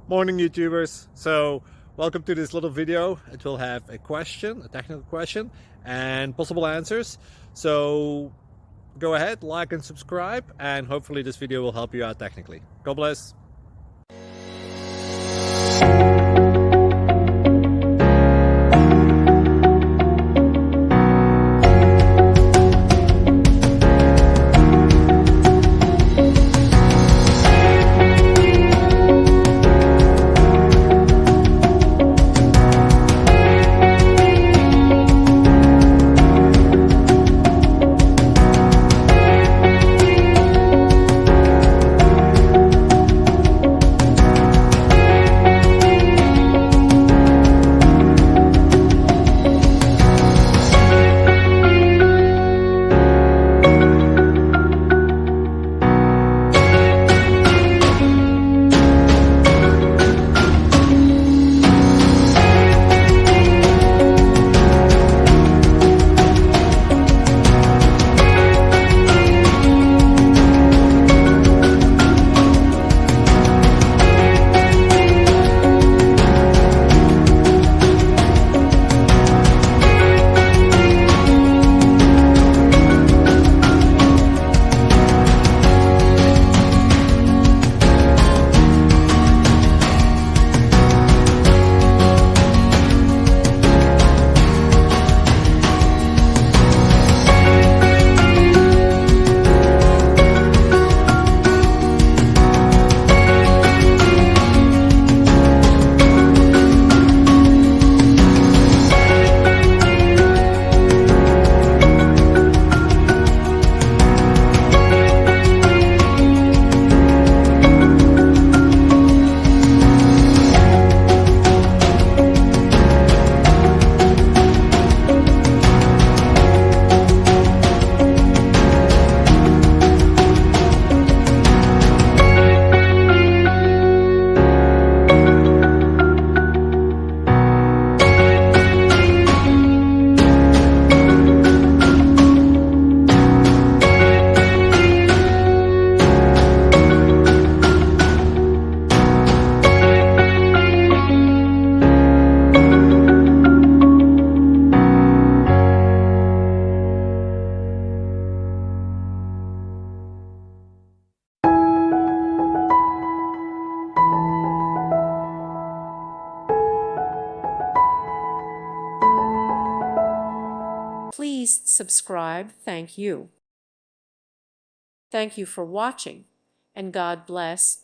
Morning, YouTubers. So welcome to this little video. It will have a question, a technical question, and possible answers. So go ahead, like and subscribe, and hopefully this video will help you out technically. God bless. Please subscribe. Thank you. Thank you for watching, and God bless